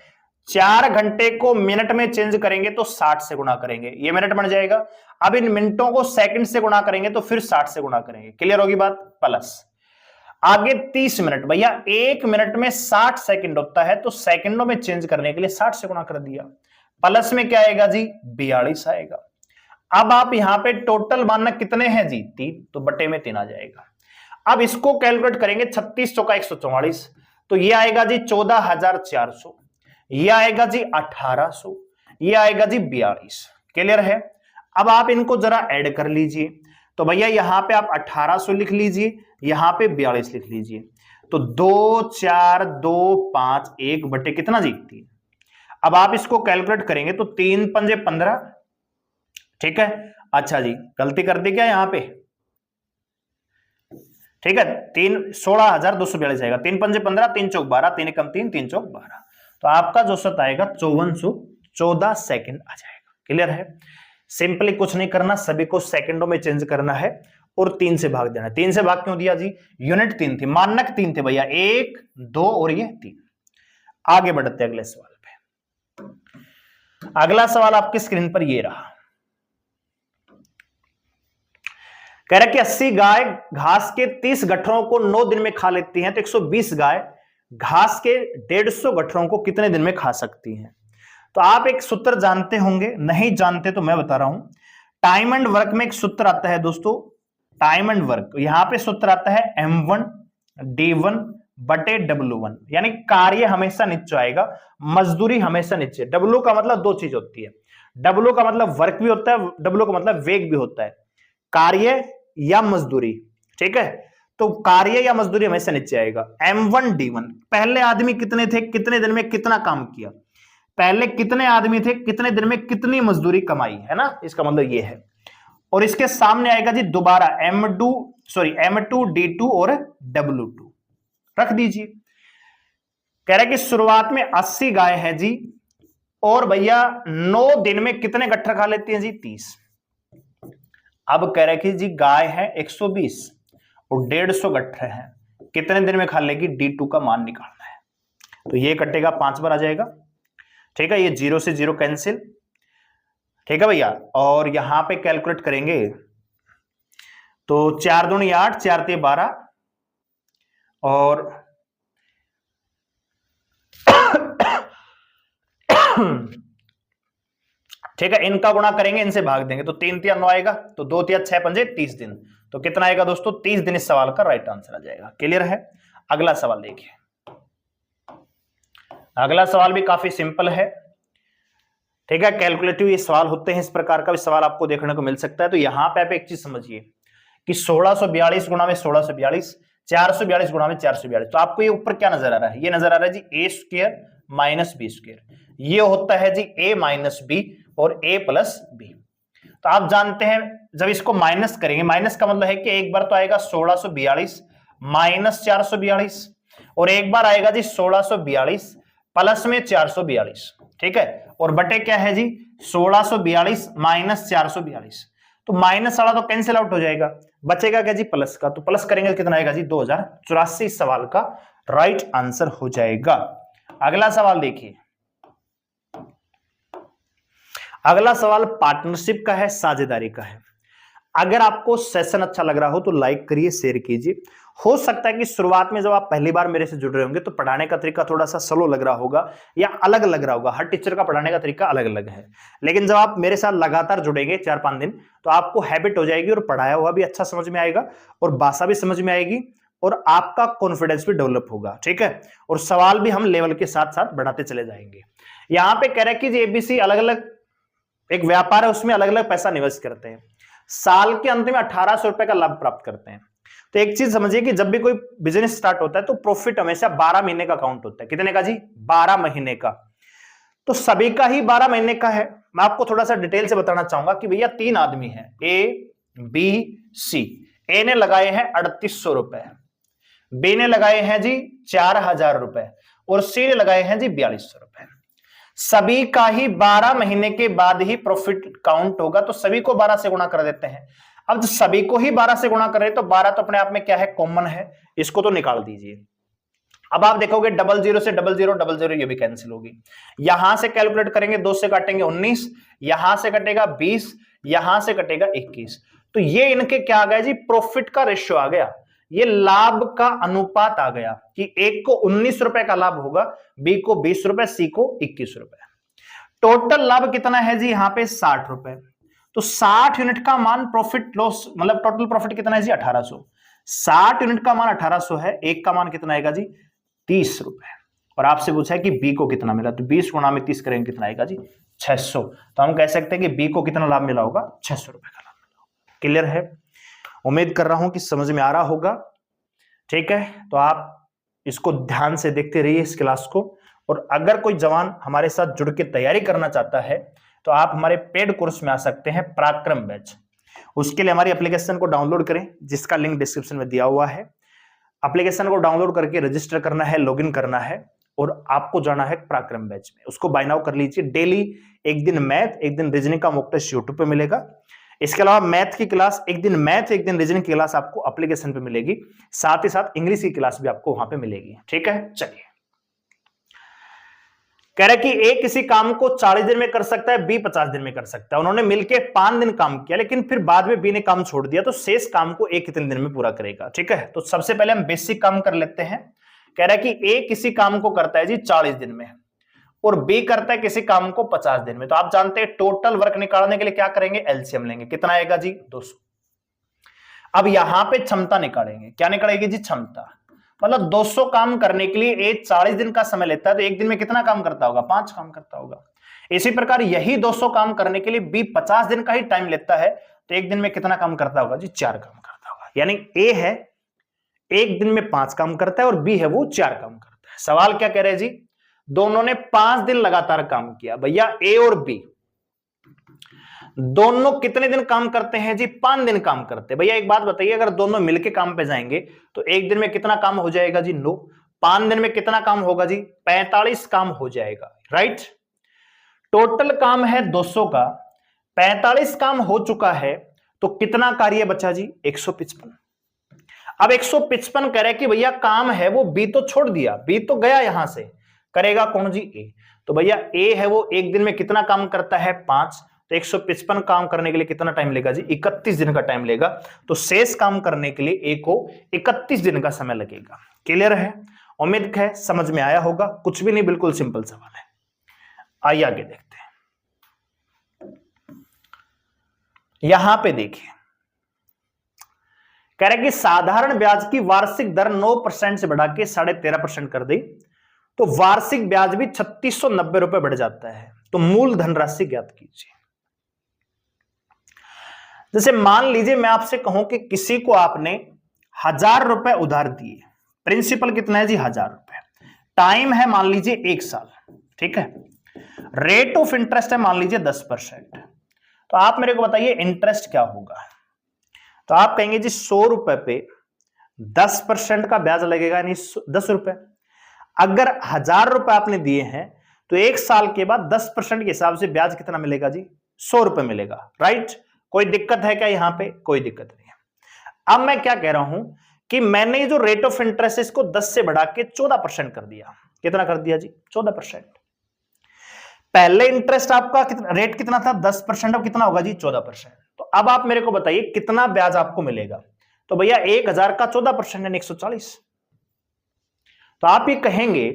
4 घंटे को मिनट में चेंज करेंगे तो 60 से गुणा करेंगे, ये मिनट बन जाएगा। अब इन मिनटों को सेकंड से गुणा करेंगे तो फिर 60 से गुणा करेंगे। क्लियर होगी बात? प्लस आगे 30 मिनट, भैया 1 मिनट में 60 सेकंड होता है, तो सेकंडों में चेंज करने के लिए 60 से गुणा कर दिया। प्लस में क्या आएगा जी 42 आएगा। अब आप यहां पे टोटल मानक कितने हैं जी 3, तो बटे में 3 आ जाएगा। अब इसको कैलकुलेट करेंगे 36 चौका 144, तो ये आएगा जी 14,400, ये आएगा जी 1800, ये आएगा जी 42। क्लियर है? अब आप इनको जरा ऐड कर लीजिए, तो भैया यहां पे आप 1800 लिख लीजिए, यहां पे 42 लिख लीजिए, तो 2 4 2 5 1 बटे कितना जी 3। अब आप इसको कैलकुलेट करेंगे तो 3 पंजे 15, ठीक है। अच्छा जी गलती कर दी क्या यहां पे? ठीक है, 16,242 आएगा, 3 पंजे 15, 3 चौक 12, 3 कम 3, 3 चौक 12, तो आपका जो औसत आएगा 5414 सेकंड आ जाएगा। क्लियर है? सिंपली कुछ नहीं करना, सभी को सेकंडों में चेंज करना है और 3 से भाग देना। 3 से भाग क्यों दिया जी? यूनिट 3 थी, मानक 3 थे भैया, 1 2 और ये 3। आगे बढ़ते अगले सवाल पे। अगला सवाल आपकी स्क्रीन पर ये रहा, कह रहा कि 80 गाय घास के 30 गठरों को 9 दिन में खा लेती हैं, तो 120 गाय घास के 150 गठरों को कितने दिन में खा सकती हैं? तो आप एक सूत्र जानते होंगे, नहीं जानते तो मैं बता रहा हूं। टाइम एंड वर्क में एक सूत्र आता है दोस्तों, टाइम एंड वर्क, यहां पे सूत्र आता है M1 D1 बटे W1, यानी कार्य हमेशा नीचे आएगा, मजदूरी हमेशा नीचे। W का मतलब 2 चीज होती है, W का मतलब वर्क भी होता है, W का मतलब वेग भी होता है, कार्य या मजदूरी। ठीक है, तो कार्य या मजदूरी हमेशा नीचे आएगा। M1 D1, पहले आदमी कितने थे, कितने दिन में कितना काम किया, पहले कितने आदमी थे, कितने दिन में कितनी मजदूरी कमाई, है ना, इसका मतलब ये है। और इसके सामने आएगा जी दोबारा M2 D2 और W2 रख दीजिए। कह रहा है कि शुरुआत में 80 गाय है जी, और भैया 9 दिन में कितने गट्ठर खा लेती हैं जी 30। अब कह रहा है कि जी गाय है 120 और 150 गट्ठर हैं, कितने दिन में खा लेगी, D2 का मान निकालना है। तो ये कटेगा 5 बार आ जाएगा, ठीक है, ये 0 से 0 कैंसिल, ठीक है भैया। और यहां पे कैलकुलेट करेंगे तो 4 दूनी 8, 4 ते 12, और ठीक है, इनका गुणा करेंगे, इनसे भाग देंगे, तो 3 तिया 9 आएगा, तो 2 तिया 6 पंजे 30 दिन, तो कितना आएगा दोस्तों 30 दिन इस सवाल का राइट आंसर आ जाएगा। क्लियर है? अगला सवाल देखिए, अगला सवाल भी काफी सिंपल है, ठीक है, कैलकुलेटिव ये सवाल होते हैं, इस प्रकार का भी सवाल आपको देखने को मिल सकता है। तो यहां पे आप एक चीज समझिए कि 1642 गुणा में 1642, 442 गुणा में 442, तो आपको ये ऊपर क्या नजर आ रहा है, ये नजर आ रहा है जी ए स्क्वायर माइनस बी स्क्वायर, ये होता है जी ए माइनस बी और ए प्लस बी। तो आप जानते हैं जब इसको माइनस करेंगे, माइनस का मतलब है कि एक बार तो आएगा 1642 माइनस 442 और एक बार आएगा जी 1642 प्लस में 442, ठीक है, और बटे क्या है जी 1642 माइनस 442, तो माइनस वाला तो कैंसिल आउट हो जाएगा, बचेगा क्या जी प्लस का, तो प्लस करेंगे तो कितना आएगा जी 2084, सवाल का राइट आंसर हो जाएगा। अगला सवाल देखिए, अगला सवाल पार्टनरशिप का है, साझेदारी का है। अगर आपको सेशन अच्छा लग रहा हो तो लाइक करिए, शेयर कीजिए। हो सकता है कि शुरुआत में जब आप पहली बार मेरे से जुड़ रहे होंगे तो पढ़ाने का तरीका थोड़ा सा स्लो लग रहा होगा या अलग लग रहा होगा, हर टीचर का पढ़ाने का तरीका अलग अलग है, लेकिन जब आप मेरे साथ लगातार जुड़ेंगे 4-5 दिन तो आपको हैबिट हो जाएगी और पढ़ाया हुआ भी अच्छा समझ में आएगा और भाषा भी समझ में आएगी और आपका कॉन्फिडेंस भी डेवलप होगा, ठीक है, और सवाल भी हम लेवल के साथ साथ बढ़ाते चले जाएंगे। यहां पे कह रहा है कि एबीसी अलग अलग एक व्यापार है, उसमें अलग अलग पैसा निवेश करते हैं, साल के अंत में 1800 रुपए का लाभ प्राप्त करते हैं। तो एक चीज समझिए कि जब भी कोई बिजनेस स्टार्ट होता है तो प्रॉफिट हमेशा 12 महीने का काउंट होता है। कितने का जी 12 महीने का, तो सभी का ही 12 महीने का है। मैं आपको थोड़ा सा डिटेल से बताना चाहूंगा कि भैया 3 आदमी हैं, ए बी सी। ए ने लगाए हैं 3800 रुपए, बी ने लगाए हैं जी 4000 रुपए और सी ने लगाए हैं जी 4200 रुपए। सभी का ही 12 महीने के बाद ही प्रॉफिट काउंट होगा, तो सभी को 12 से गुणा कर देते हैं। अब जो सभी को ही 12 से गुणा कर रहे तो 12 तो अपने आप में क्या है, कॉमन है, इसको तो निकाल दीजिए। अब आप देखोगे 00 से 00 ये भी कैंसिल होगी, यहां से कैलकुलेट करेंगे 2 से काटेंगे 19, यहां से कटेगा 20, यहां से कटेगा 21, तो ये इनके क्या आ गया जी, प्रॉफिट का रेशियो आ गया, ये लाभ का अनुपात आ गया कि एक को 19 रुपए का लाभ होगा, बी को 20 रुपए, सी को 21 रुपए। टोटल लाभ कितना है जी यहाँ पे 60 रुपए, तो 60 यूनिट का मान प्रॉफिट लॉस मतलब टोटल प्रॉफिट कितना है जी 1800। 60 यूनिट का मान 1800 है, एक का मान कितना आएगा जी 30 रुपए, और आपसे पूछा है कि बी को कितना मिला, तो 20 गुणा में 30 करेंगे कितना आएगा जी 600। तो हम कह सकते हैं कि बी को कितना लाभ मिला होगा, 600 रुपए का लाभ मिला होगा। क्लियर है, उम्मीद कर रहा हूं कि समझ में आ रहा होगा, ठीक है। तो आप इसको ध्यान से देखते रहिए इस क्लास को, और अगर कोई जवान हमारे साथ जुड़ के तैयारी करना चाहता है तो आप हमारे पेड कोर्स में आ सकते हैं, पराक्रम बैच। उसके लिए हमारी एप्लीकेशन को डाउनलोड करें, जिसका लिंक डिस्क्रिप्शन में दिया हुआ है। एप्लीकेशन को डाउनलोड करके रजिस्टर करना है, लॉगिन करना है और आपको जाना है पराक्रम बैच में। उसको बाय नाउ कर लीजिए। डेली एक दिन मैथ, एक दिन रीजनिंग का मॉक टेस्ट यूट्यूब पे मिलेगा। इसके अलावा मैथ की क्लास, एक दिन मैथ एक दिन रीजनिंग की क्लास आपको एप्लीकेशन पे मिलेगी, साथ ही साथ इंग्लिश की क्लास भी आपको वहां पे मिलेगी, ठीक है। चलिए, कह रहे कि ए किसी काम को 40 दिन में कर सकता है, बी 50 दिन में कर सकता है। उन्होंने मिलकर 5 दिन काम किया, लेकिन फिर बाद में बी ने काम छोड़ दिया, तो शेष काम को ए कितने दिन में पूरा करेगा, ठीक है। तो सबसे पहले हम बेसिक काम कर लेते हैं। कह रहा है कि ए किसी काम को करता है जी 40 दिन में और बी करता है किसी काम को 50 दिन में। तो आप जानते हैं टोटल वर्क निकालने के लिए क्या करेंगे, एलसीएम लेंगे। कितना आएगा जी 200। अब यहां पे क्षमता निकालेंगे, क्या निकलेगी जी क्षमता, मतलब 200 काम करने के लिए ए 40 दिन का समय लेता है, तो एक दिन में कितना काम करता होगा, 5 काम करता होगा। इसी प्रकार यही 200 काम करने के लिए बी 50 दिन का ही टाइम लेता है, तो एक दिन में कितना काम करता होगा जी 4 काम करता होगा। यानी ए है एक दिन में 5 काम करता है और बी है वो 4 काम करता है। सवाल क्या कह रहे हैं जी, दोनों ने 5 दिन लगातार काम किया। भैया ए और बी दोनों कितने दिन काम करते हैं जी, 5 दिन काम करते हैं। भैया एक बात बताइए, अगर दोनों मिलके काम पे जाएंगे तो एक दिन में कितना काम हो जाएगा जी 9, 5 दिन में कितना काम होगा जी 45 काम हो जाएगा, राइट। टोटल काम है 200 का, 45 काम हो चुका है, तो कितना कार्य बचा जी 155। अब 155 कह रहे कि भैया काम है वो बी तो छोड़ दिया, बी तो गया यहां से, करेगा कौन जी ए। तो भैया ए है वो एक दिन में कितना काम करता है 5, तो 155 काम करने के लिए कितना टाइम लेगा जी 31 दिन का टाइम लेगा। तो शेष काम करने के लिए ए को 31 दिन का समय लगेगा। क्लियर है, उम्मीद है समझ में आया होगा। कुछ भी नहीं, बिल्कुल सिंपल सवाल है। आइए आगे देखते हैं। यहां पे देखिए, कह रहे कि साधारण ब्याज की वार्षिक दर 9% से बढ़ा के 13.5% कर दी, तो वार्षिक ब्याज भी 3690 रुपए बढ़ जाता है। तो मूल धनराशि ज्ञात कीजिए। जैसे मान लीजिए मैं आपसे कहूं कि किसी को आपने 1000 रुपए उधार दिए, प्रिंसिपल कितना है जी 1000 रुपए, टाइम है मान लीजिए 1 साल, ठीक है, रेट ऑफ इंटरेस्ट है मान लीजिए 10%। तो आप मेरे को बताइए इंटरेस्ट क्या होगा। तो आप कहेंगे जी 100 रुपए पे 10% का ब्याज लगेगा, यानी 10 रुपए। अगर 1000 रुपए आपने दिए हैं तो 1 साल के बाद 10% के हिसाब से ब्याज कितना मिलेगा जी, 100 रुपए मिलेगा, राइट। कोई दिक्कत है क्या यहां पे? कोई दिक्कत नहीं है। अब मैं क्या कह रहा हूं कि मैंने जो रेट ऑफ इंटरेस्ट है इसको 10 से बढ़ा के 14% कर दिया। कितना कर दिया जी? 14%। पहले इंटरेस्ट आपका रेट कितना था? 10%। अब कितना होगा जी? 14%। तो अब आप मेरे को बताइए कितना ब्याज आपको मिलेगा। तो भैया 1000 का 14% है 140। तो आप ये कहेंगे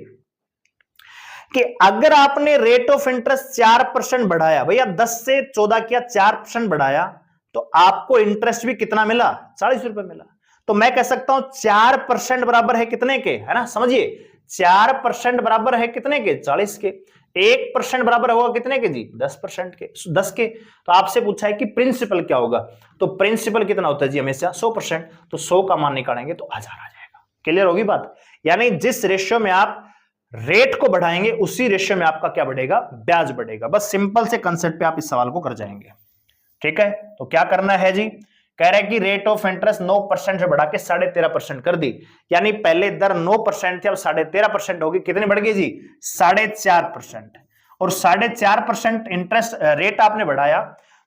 कि अगर आपने रेट ऑफ इंटरेस्ट 4% बढ़ाया, भैया 10 से 14 किया, 4% बढ़ाया, तो आपको इंटरेस्ट भी कितना मिला? 40 रुपए मिला। तो मैं कह सकता हूं 4% बराबर है कितने के, है ना, समझिए 4% बराबर है कितने के? 40 के। 1% बराबर होगा कितने के जी? 10% के, 10 के। तो आपसे पूछा है कि प्रिंसिपल क्या होगा, तो प्रिंसिपल कितना होता है जी? हमेशा 100%। तो 100 का मान निकालेंगे तो 1000 आ जाएगा। क्लियर होगी बात? यानी जिस रेशियो में आप रेट को बढ़ाएंगे उसी रेशियो में आपका क्या बढ़ेगा? ब्याज बढ़ेगा। बस सिंपल से कंसेप्ट पे आप इस सवाल को कर जाएंगे, ठीक है। तो क्या करना है जी? कह रहे हैं कि रेट ऑफ इंटरेस्ट 9% से बढ़ा के 13.5% कर दी, यानी पहले दर 9% थी, अब 13.5% होगी। कितनी बढ़ गई जी? 4.5%। और 4.5% इंटरेस्ट रेट आपने बढ़ाया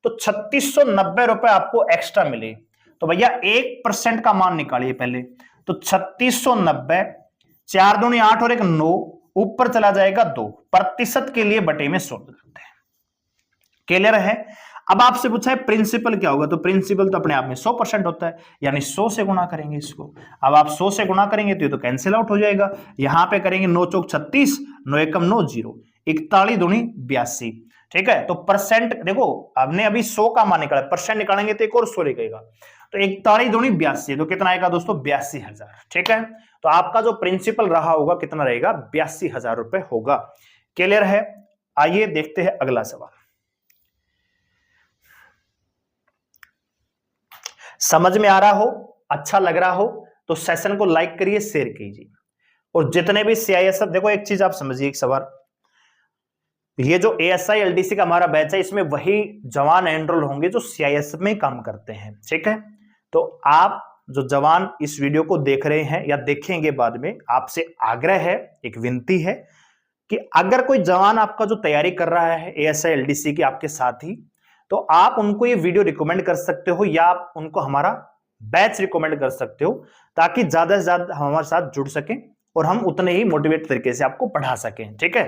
तो 3690 रुपए आपको एक्स्ट्रा मिले। तो भैया 1% का मान निकालिए पहले। तो 3690, 4 दूनी 8 और 1 9, ऊपर चला जाएगा 2, प्रतिशत के लिए बटे में 100 करते हैं। क्लियर है? अब आपसे पूछा है प्रिंसिपल क्या होगा, तो प्रिंसिपल तो अपने आप में 100% होता है, यानी 100 से गुणा करेंगे इसको। अब आप 100 से गुणा करेंगे तो ये तो कैंसिल आउट हो जाएगा। यहां पे करेंगे 9 चौक 36, 9 एकम 9 0, 41 दूनी 82, ठीक है। तो परसेंट देखो, हमने अभी 100 का मान निकाला, परसेंट निकालेंगे तो एक और 100 रहेगा। तो 41 दूनी 82, तो कितना आएगा दोस्तों? 82,000, ठीक है। तो आपका जो प्रिंसिपल रहा होगा कितना रहेगा? 82,000 रुपए होगा। क्लियर है? आइए देखते हैं अगला सवाल। समझ में आ रहा हो, अच्छा लग रहा हो तो सेशन को लाइक करिए, शेयर कीजिए। और जितने भी सीआईएसएफ, देखो एक चीज आप समझिए, एक सवाल, ये जो एएसआई एलडीसी का हमारा बैच है इसमें वही जवान एनरोल होंगे जो सीआईएसएफ में काम करते हैं, ठीक है। तो आप जो जवान इस वीडियो को देख रहे हैं या देखेंगे बाद में, आपसे आग्रह है, एक विनती है कि अगर कोई जवान आपका जो तैयारी कर रहा है एएसआई एलडीसी की आपके साथ ही, तो आप उनको ये वीडियो रिकमेंड कर सकते हो या आप उनको हमारा बैच रिकमेंड कर सकते हो, ताकि ज्यादा से ज्यादा हमारे साथ जुड़ सकें और हम उतने ही मोटिवेट तरीके से आपको पढ़ा सकें, ठीक है।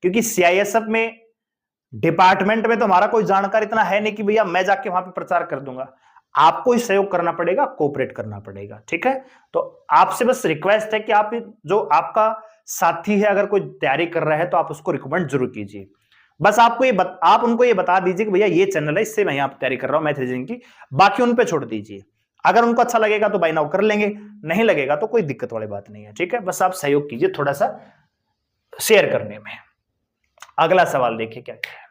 क्योंकि सीआईएसएफ में डिपार्टमेंट में तो हमारा कोई जानकार इतना है नहीं कि भैया मैं जाके वहां पे प्रचार कर दूंगा। आपको ही सहयोग करना पड़ेगा, कोऑपरेट करना पड़ेगा, ठीक है। तो आपसे बस रिक्वेस्ट है कि आप जो आपका साथी है अगर कोई तैयारी कर रहा है तो आप उसको रिकमेंड जरूर कीजिए। बस आपको आप उनको ये बता दीजिए कि भैया ये चैनल है, इससे मैं यहाँ तैयारी कर रहा हूं मैथ रीजनिंग की, बाकी उन पे छोड़ दीजिए। अगर उनको अच्छा लगेगा तो बाय नाउ कर लेंगे, नहीं लगेगा तो कोई दिक्कत वाली बात नहीं है, ठीक है। बस आप सहयोग कीजिए थोड़ा सा शेयर करने में। अगला सवाल देखिए क्या है।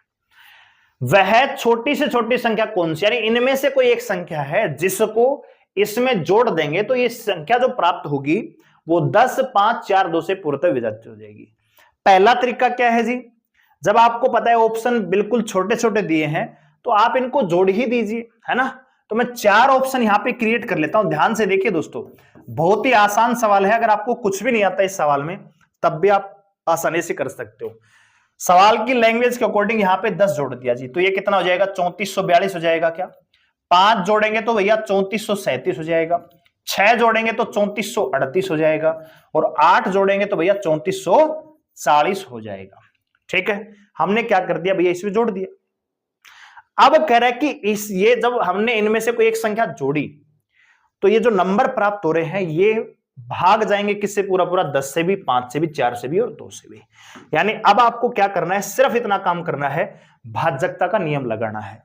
वह छोटी से छोटी संख्या कौन सी, यानी इनमें से कोई एक संख्या है जिसको इसमें जोड़ देंगे तो ये संख्या जो प्राप्त होगी वो 10, 5, 4, 2 से पूर्णतः विभाज्य हो जाएगी। पहला तरीका क्या है जी? जब आपको पता है ऑप्शन बिल्कुल छोटे छोटे दिए हैं तो आप इनको जोड़ ही दीजिए, है ना। तो मैं 4 ऑप्शन यहां पे क्रिएट कर लेता हूं। ध्यान से देखिए दोस्तों, बहुत ही आसान सवाल है। अगर आपको कुछ भी नहीं आता इस सवाल में तब भी आप आसानी से कर सकते हो। सवाल की लैंग्वेज के अकॉर्डिंग यहां पे 10 जोड़ दिया जी, तो ये कितना हो जाएगा? 3442 हो जाएगा क्या? 5 जोड़ेंगे तो भैया 3437 हो जाएगा, 6 जोड़ेंगे तो 3438 हो जाएगा, और 8 जोड़ेंगे तो भैया 3440 हो जाएगा, ठीक है। हमने क्या कर दिया भैया? इसमें जोड़ दिया। अब कह रहा है कि ये जब हमने इनमें से कोई एक संख्या जोड़ी तो ये जो नंबर प्राप्त हो रहे हैं ये भाग जाएंगे किससे? पूरा पूरा 10 से भी, 5 से भी, 4 से भी और 2 से भी। यानी अब आपको क्या करना है? सिर्फ इतना काम करना है, भाजकता का नियम लगाना है।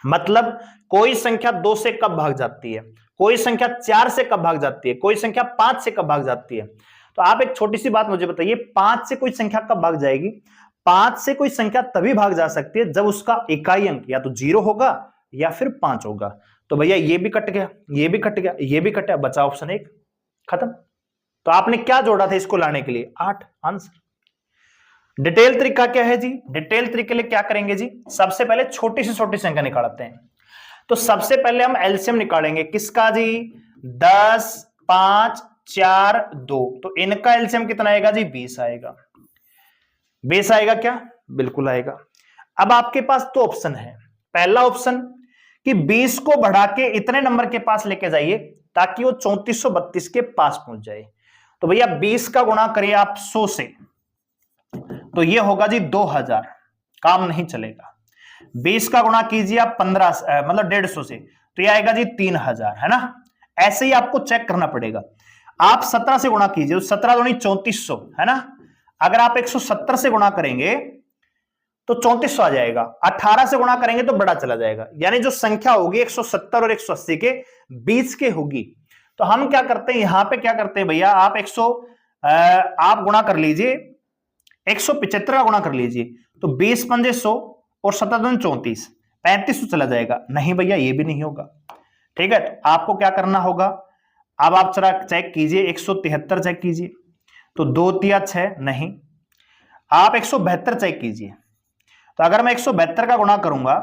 मतलब कोई संख्या 2 से कब भाग जाती है, कोई संख्या 4 से कब भाग जाती है, कोई संख्या 5 से कब भाग जाती है। तो तो आप एक छोटी सी बात मुझे बताइए, 5 से कोई संख्या कब भाग जाएगी? 5 से कोई संख्या तभी भाग जा सकती है जब उसका इकाई अंक या तो 0 होगा या फिर 5 होगा। तो भैया ये भी कट गया, ये भी कट गया, ये भी कट गया, बचा ऑप्शन 1, खत्म। तो आपने क्या जोड़ा था इसको लाने के लिए? 8, आंसर। डिटेल तरीका क्या है जी? डिटेल तरीके के लिए क्या करेंगे जी? सबसे पहले छोटी से छोटी संख्या निकालते हैं। तो सबसे पहले हम एलसीएम निकालेंगे, किसका जी? 10, 5, 4, 2। तो इनका एलसीएम कितना आएगा जी? 20 आएगा। 20 आएगा क्या? बिल्कुल आएगा। अब आपके पास तो ऑप्शन है, पहला ऑप्शन कि 20 को बढ़ा के इतने नंबर के पास लेके जाइए ताकि वो 3432 के पास पहुंच जाए। तो भैया 20 का गुणा करिए आप 100 से, तो ये होगा जी 2000, काम नहीं चलेगा। 20 का गुणा कीजिए आप 15 मतलब 150 से, तो ये आएगा जी 3000, है ना? ऐसे ही आपको चेक करना पड़ेगा। आप 17 से गुणा कीजिए, तो 17 दूनी 3400, है ना? अगर आप 170 से गुणा करेंगे तो 3400 आ जाएगा। 18 से गुणा करेंगे तो बड़ा चला जाएगा, यानी जो संख्या होगी 170 और 180 के बीच के होगी। तो हम क्या करते हैं, यहां पे क्या करते हैं भैया, आप आप गुणा कर लीजिए, 175 का गुणा कर लीजिए, तो 20 पंजे 100 और 17 दूनी 34, 3500 चला जाएगा। नहीं भैया ये भी नहीं होगा, ठीक है? तो आपको क्या करना होगा, अब आप जरा चेक कीजिए, 173 चेक कीजिए, तो 2 तिया 6, नहीं। आप 172 चेक कीजिए, तो अगर मैं 172 का गुणा करूंगा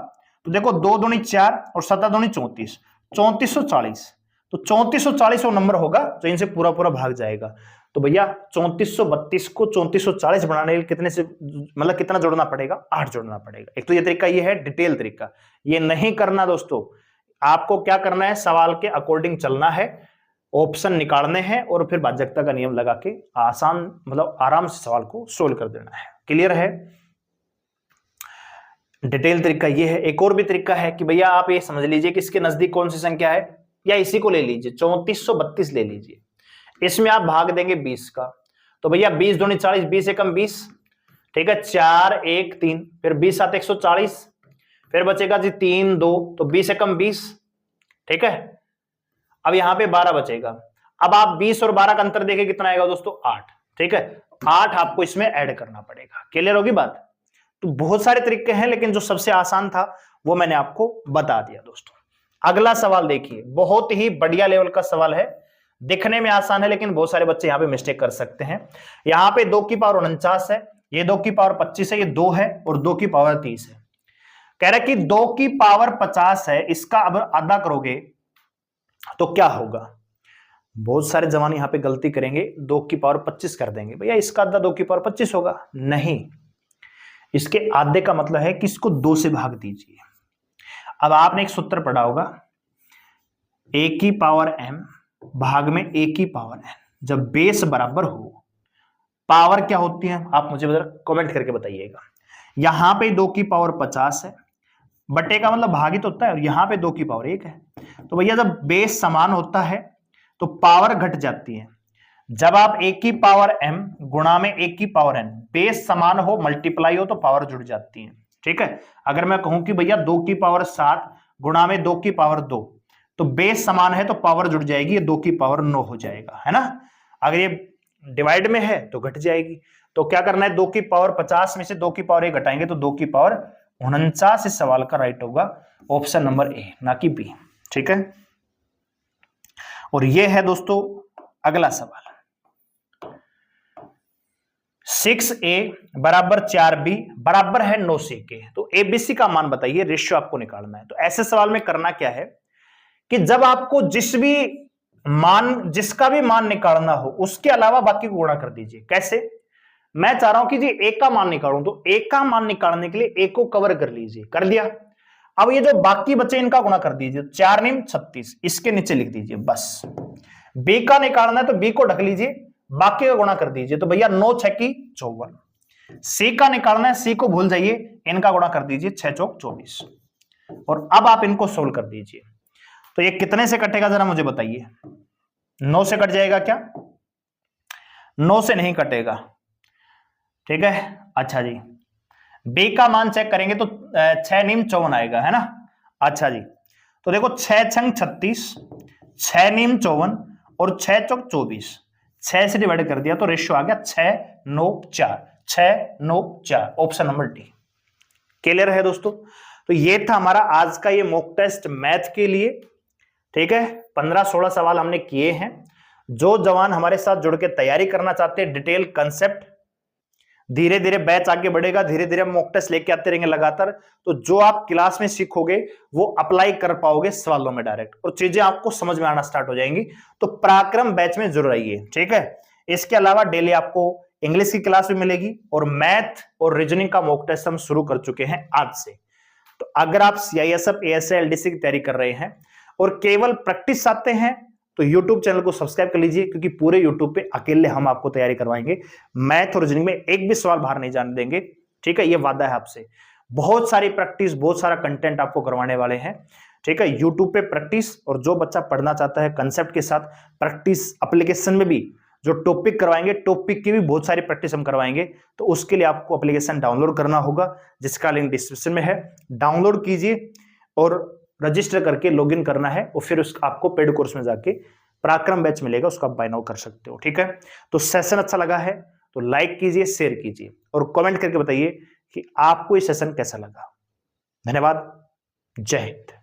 तो देखो 2 दूनी 4 और 17 दूनी 34, 3440। तो 3440 वो नंबर होगा जो इनसे पूरा पूरा भाग जाएगा। तो भैया 3432 को 3440 बनाने के लिए कितने से मतलब कितना जोड़ना पड़ेगा? 8 जोड़ना पड़ेगा। एक तो ये तरीका ये है डिटेल तरीका, ये नहीं करना दोस्तों। आपको क्या करना है, सवाल के अकॉर्डिंग चलना है, ऑप्शन निकालने हैं और फिर भाज्यता का नियम लगा के आसान मतलब आराम से सवाल को सोल्व कर देना है। क्लियर है? डिटेल तरीका ये है। एक और भी तरीका है कि भैया आप ये समझ लीजिए कि इसके नजदीक कौन सी संख्या है, या इसी को ले लीजिए, 3432 ले लीजिए, इसमें आप भाग देंगे 20 का। तो भैया 20 दूनी 40, 20 एकम 20, ठीक है? 4 1 3, फिर 20 7 140, फिर बचेगा जी 3 2, तो 20 एकम 20, ठीक है? अब यहां पे 12 बचेगा। अब आप 20 और 12 का अंतर देखें कितना आएगा दोस्तों? 8, ठीक है? 8 आपको इसमें ऐड करना पड़ेगा। क्लियर होगी बात? तो बहुत सारे तरीके हैं, लेकिन जो सबसे आसान था वो मैंने आपको बता दिया दोस्तों। अगला सवाल देखिए, बहुत ही बढ़िया लेवल का सवाल है, दिखने में आसान है लेकिन बहुत सारे बच्चे यहां पे मिस्टेक कर सकते हैं। यहां पे 2 की पावर 49 है, ये 2 की पावर 25 है, ये 2 है और 2 की पावर 30 है। कह रहा है कि 2 की पावर 50 है, इसका अब आधा करोगे तो क्या होगा? बहुत सारे जवान यहां पे गलती करेंगे, 2 की पावर 25 कर देंगे। भैया इसका आधा 2 की पावर 25 होगा? नहीं, इसके आधे का मतलब है कि इसको 2 से भाग दीजिए। अब आपने एक सूत्र पढ़ा होगा, a की पावर m भाग में a की पावर n, जब बेस बराबर हो, पावर क्या होती है आप मुझे कमेंट करके बताइएगा। यहां पे 2 की पावर 50 है, बटे का मतलब भागित होता है, और यहां पे 2 की पावर 1 है। तो भैया जब बेस समान होता है तो पावर घट जाती है। जब आप 1 की पावर m गुणा में 1 की पावर n, बेस समान हो, मल्टीप्लाई हो, तो पावर जुड़ जाती है, ठीक है? अगर मैं कहूं कि भैया 2 की पावर 7 गुणा में 2 की पावर 2, तो बेस समान है तो पावर जुड़ जाएगी, ये 2 की पावर 9 हो जाएगा, है ना? अगर ये डिवाइड में है तो घट जाएगी। तो क्या करना है, 2 की पावर 50 में से 2 की पावर 1 घटाएंगे तो 2 की पावर 49 इस सवाल का राइट होगा, ऑप्शन नंबर ए, ना कि बी, ठीक है? और ये है दोस्तों अगला सवाल, 6a बराबर 4b बराबर है 9c के। तो एबीसी का मान बताइए, रेशियो आपको निकालना है। तो ऐसे सवाल में करना क्या है कि जब आपको जिसका भी मान निकालना हो उसके अलावा बाकी को गुणा कर दीजिए। कैसे? मैं चाह रहा हूं कि जी ए का मान निकालूं, तो ए का मान निकालने के लिए ए को कवर कर लीजिए, कर दिया। अब ये जो बाकी बचे इनका गुणा कर दीजिए, 4 9 36, इसके नीचे लिख दीजिए बस। बी का निकालना है तो बी को ढक लीजिए, बाकी का गुणा कर दीजिए, तो भैया 9 6 की 54। सी का निकालना है, सी को भूल जाइए, इनका गुणा कर दीजिए, 6 चौक 24। और अब आप इनको सोल्व कर दीजिए, तो ये कितने से कटेगा जरा मुझे बताइए? 9 से कट जाएगा क्या? 9 से नहीं कटेगा, ठीक है? अच्छा जी, बी का मान चेक करेंगे तो 6 नीम 54 आएगा, है ना? अच्छा जी, तो देखो 6 छंग 36, 6 नीम 54 और 6 चौक 24, 6 से डिवाइड कर दिया तो रेशियो आ गया 6-9-4, 6-9-4, ऑप्शन नंबर डी। क्लियर है दोस्तों? तो ये था हमारा आज का ये मॉक टेस्ट मैथ के लिए। ठीक है, 15-16 सवाल हमने किए हैं। जो जवान हमारे साथ जुड़ के तैयारी करना चाहते हैं, डिटेल कंसेप्ट, धीरे धीरे बैच आगे बढ़ेगा, धीरे धीरे मॉक टेस्ट लेके आते रहेंगे लगातार, तो जो आप क्लास में सीखोगे वो अप्लाई कर पाओगे सवालों में डायरेक्ट, और चीजें आपको समझ में आना स्टार्ट हो जाएंगी। तो पराक्रम बैच में जरूर आइए। ठीक है, इसके अलावा डेली आपको इंग्लिश की क्लास भी मिलेगी और मैथ और रीजनिंग का मॉक टेस्ट हम शुरू कर चुके हैं आज से। तो अगर आप सीआईएसएफ, एएसआई, एलडीसी की तैयारी कर रहे हैं और केवल प्रैक्टिस चाहते हैं तो YouTube चैनल को सब्सक्राइब कर लीजिए, क्योंकि पूरे YouTube पे अकेले हम आपको तैयारी करवाएंगे। मैथ और रीजनिंग में एक भी सवाल बाहर नहीं जाने देंगे। ठीक है, ये वादा है आपसे। बहुत सारी प्रैक्टिस, बहुत सारा कंटेंट आपको करवाने वाले हैं। ठीक है, YouTube पे प्रैक्टिस, और जो बच्चा पढ़ना चाहता है कंसेप्ट के साथ प्रैक्टिस, एप्लीकेशन में भी जो टॉपिक करवाएंगे, टॉपिक की भी बहुत सारी प्रैक्टिस हम करवाएंगे। तो उसके लिए आपको एप्लीकेशन डाउनलोड करना होगा, जिसका लिंक डिस्क्रिप्शन में है। डाउनलोड कीजिए और रजिस्टर करके लॉगिन करना है, और फिर आपको पेड कोर्स में जाके पराक्रम बैच मिलेगा, उसका बाय नाउ कर सकते हो। ठीक है, तो सेशन अच्छा लगा है तो लाइक कीजिए, शेयर कीजिए और कमेंट करके बताइए कि आपको ये सेशन कैसा लगा। धन्यवाद, जय हिंद।